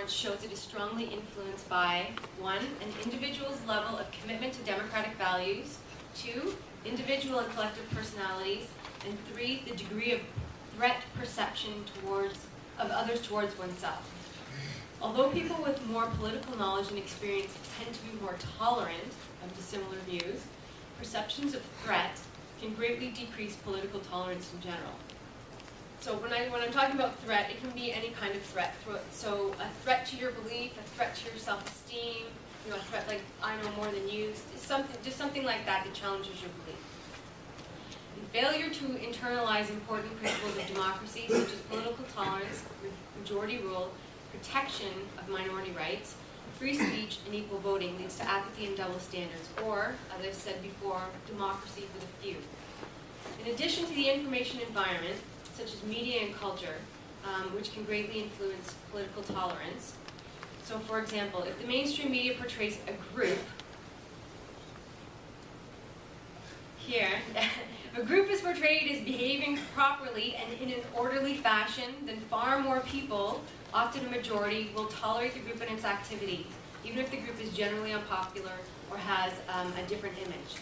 tolerance shows it is strongly influenced by 1, an individual's level of commitment to democratic values, 2, individual and collective personalities, and 3, the degree of threat perception of others towards oneself. Although people with more political knowledge and experience tend to be more tolerant of dissimilar views, perceptions of threat can greatly decrease political tolerance in general. So when I'm talking about threat, it can be any kind of threat. So a threat to your belief, a threat to your self-esteem, a threat like I know more than you, just something like that that challenges your belief. And failure to internalize important principles of democracy, such as political tolerance, majority rule, protection of minority rights, free speech, and equal voting leads to apathy and double standards, or, as I've said before, democracy for the few. In addition to the information environment, such as media and culture, which can greatly influence political tolerance. So, for example, if the mainstream media portrays a group, here, if a group is portrayed as behaving properly and in an orderly fashion, then far more people, often a majority, will tolerate the group and its activity, even if the group is generally unpopular or has a different image.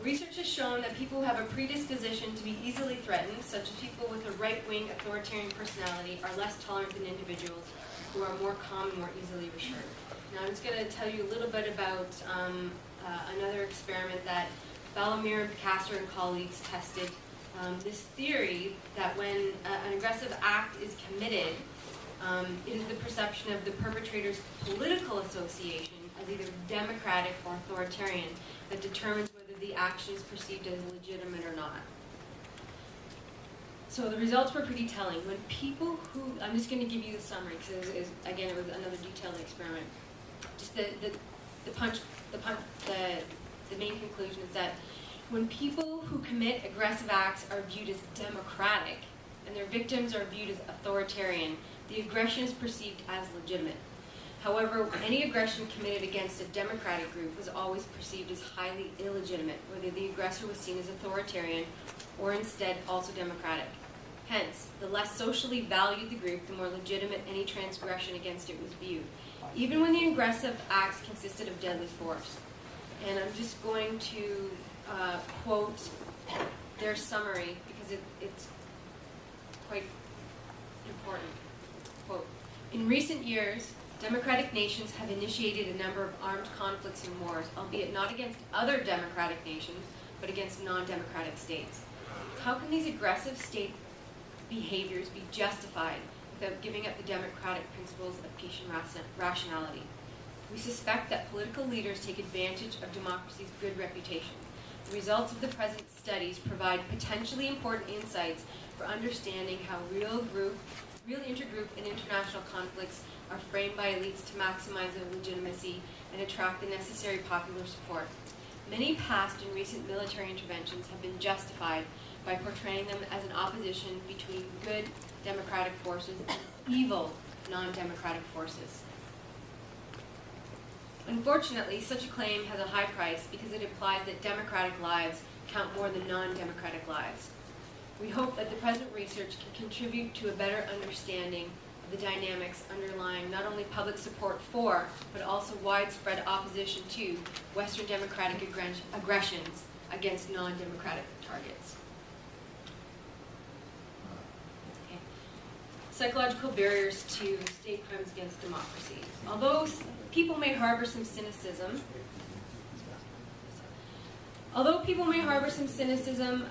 Research has shown that people who have a predisposition to be easily threatened, such as people with a right-wing authoritarian personality, are less tolerant than individuals who are more calm and more easily reassured. Now I'm just going to tell you a little bit about another experiment that Balomir and Picasso and colleagues tested. This theory that when an aggressive act is committed, it is the perception of the perpetrator's political association as either democratic or authoritarian that determines whether the action is perceived as legitimate or not. So the results were pretty telling. When people who, I'm just going to give you the summary because again it was another detailed experiment. Just the main conclusion is that when people who commit aggressive acts are viewed as democratic and their victims are viewed as authoritarian, the aggression is perceived as legitimate. However, any aggression committed against a democratic group was always perceived as highly illegitimate, whether the aggressor was seen as authoritarian or instead also democratic. Hence, the less socially valued the group, the more legitimate any transgression against it was viewed, even when the aggressive acts consisted of deadly force. And I'm just going to quote their summary because it's quite important. Quote, "In recent years, democratic nations have initiated a number of armed conflicts and wars, albeit not against other democratic nations, but against non-democratic states. How can these aggressive state behaviors be justified without giving up the democratic principles of peace and rationality? We suspect that political leaders take advantage of democracy's good reputation. The results of the present studies provide potentially important insights for understanding how real intergroup and international conflicts are framed by elites to maximize their legitimacy and attract the necessary popular support. Many past and recent military interventions have been justified by portraying them as an opposition between good democratic forces and evil non-democratic forces. Unfortunately, such a claim has a high price because it implies that democratic lives count more than non-democratic lives. We hope that the present research can contribute to a better understanding of the dynamics underlying not only public support for, but also widespread opposition to Western democratic aggressions against non-democratic targets." Okay. Psychological barriers to state crimes against democracy. Although people may harbor some cynicism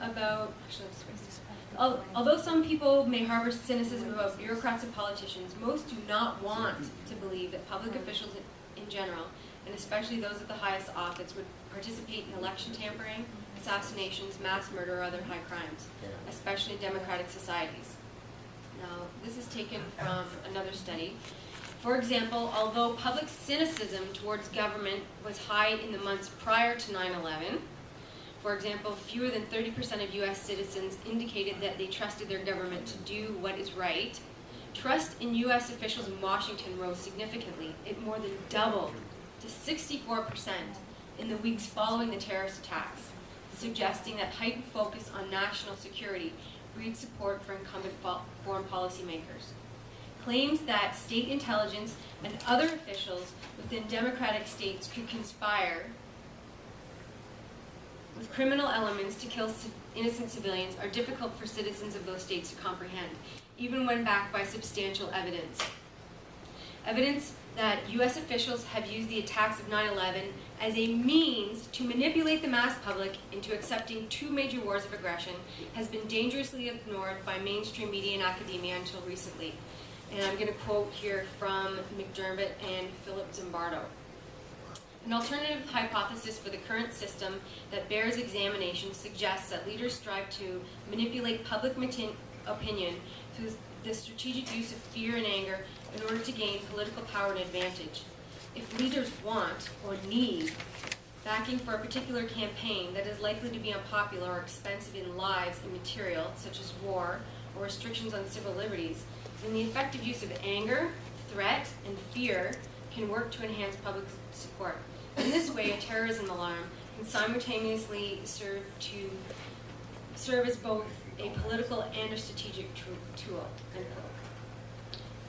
about, although some people may harbor cynicism about bureaucrats and politicians, most do not want to believe that public officials in general, and especially those at the highest office, would participate in election tampering, assassinations, mass murder, or other high crimes, especially in democratic societies. Now, this is taken from another study. For example, although public cynicism towards government was high in the months prior to 9/11, for example, fewer than 30% of U.S. citizens indicated that they trusted their government to do what is right, trust in U.S. officials in Washington rose significantly. It more than doubled to 64% in the weeks following the terrorist attacks, suggesting that heightened focus on national security breeds support for incumbent foreign policymakers. claims that state intelligence and other officials within democratic states could conspire with criminal elements to kill innocent civilians are difficult for citizens of those states to comprehend, even when backed by substantial evidence. Evidence that U.S. officials have used the attacks of 9/11 as a means to manipulate the mass public into accepting two major wars of aggression has been dangerously ignored by mainstream media and academia until recently. And I'm going to quote here from McDermott and Philip Zimbardo. An alternative hypothesis for the current system that bears examination suggests that leaders strive to manipulate public opinion through the strategic use of fear and anger in order to gain political power and advantage. If leaders want or need backing for a particular campaign that is likely to be unpopular or expensive in lives and material, such as war or restrictions on civil liberties, then the effective use of anger, threat, and fear can work to enhance public support. In this way, a terrorism alarm can simultaneously serve as both a political and a strategic tool. End quote.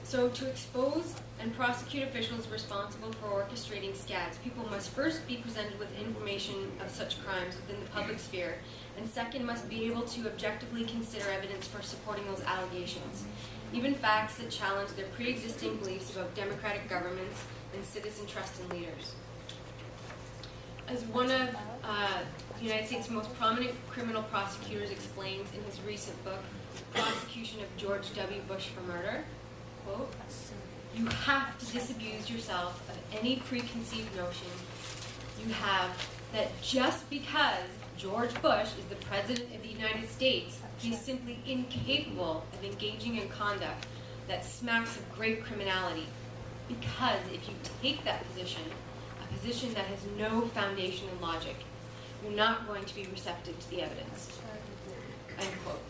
So to expose and prosecute officials responsible for orchestrating scads, people must first be presented with information of such crimes within the public sphere, and second, must be able to objectively consider evidence for supporting those allegations, even facts that challenge their pre-existing beliefs about democratic governments and citizen trust in leaders. As one of the United States' most prominent criminal prosecutors explains in his recent book, Prosecution of George W. Bush for Murder, quote, "You have to disabuse yourself of any preconceived notion you have that just because George Bush is the President of the United States, he is simply incapable of engaging in conduct that smacks of great criminality. Because if you take that position, a position that has no foundation in logic, you're not going to be receptive to the evidence." End quote.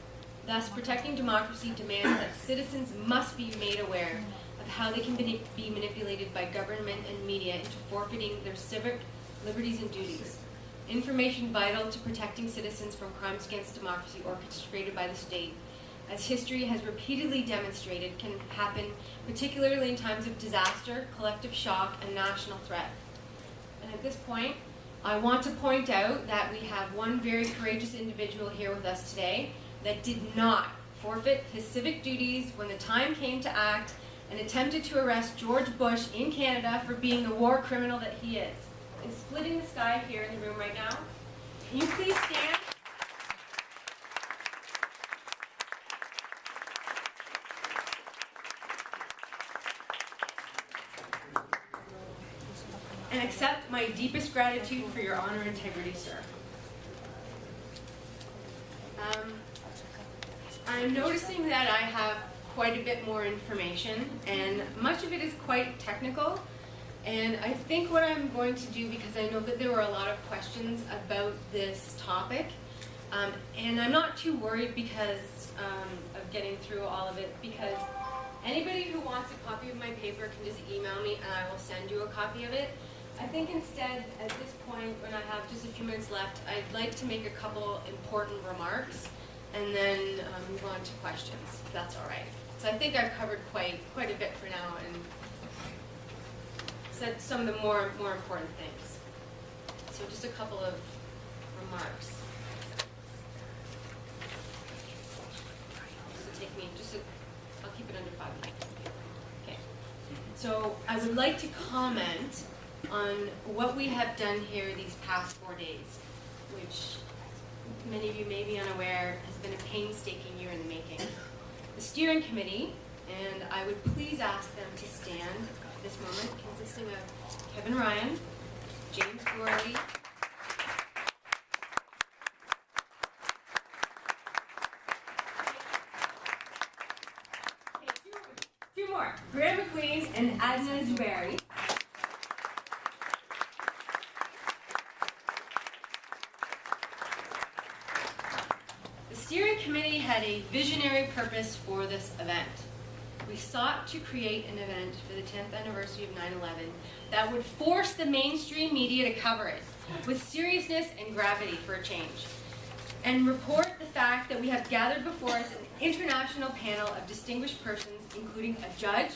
Thus, protecting democracy demands that citizens must be made aware of how they can be manipulated by government and media into forfeiting their civic liberties and duties. Information vital to protecting citizens from crimes against democracy orchestrated by the state, as history has repeatedly demonstrated, can happen particularly in times of disaster, collective shock, and national threat. And at this point, I want to point out that we have one very courageous individual here with us today that did not forfeit his civic duties when the time came to act and attempted to arrest George Bush in Canada for being the war criminal that he is. Is splitting the sky here in the room right now. Can you please stand? And accept my deepest gratitude for your honor and integrity, sir. I'm noticing that I have quite a bit more information, and much of it is quite technical. And I think what I'm going to do, because I know that there were a lot of questions about this topic, and I'm not too worried because of getting through all of it, because anybody who wants a copy of my paper can just email me and I will send you a copy of it. I think instead, at this point, when I have just a few minutes left, I'd like to make a couple important remarks and then move on to questions, if that's all right. So I think I've covered quite a bit for now and said some of the more important things. So just a couple of remarks. This will take me I'll keep it under 5 minutes. Okay. So I would like to comment on what we have done here these past 4 days, which many of you may be unaware has been a painstaking year in the making. The steering committee, and I would please ask them to stand at this moment, consisting of Kevin Ryan, James Gorley, two more, Graham McQueen and Adna Zubairi. The steering committee had a visionary purpose for this event. We sought to create an event for the 10th anniversary of 9/11 that would force the mainstream media to cover it with seriousness and gravity for a change, and report the fact that we have gathered before us an international panel of distinguished persons, including a judge,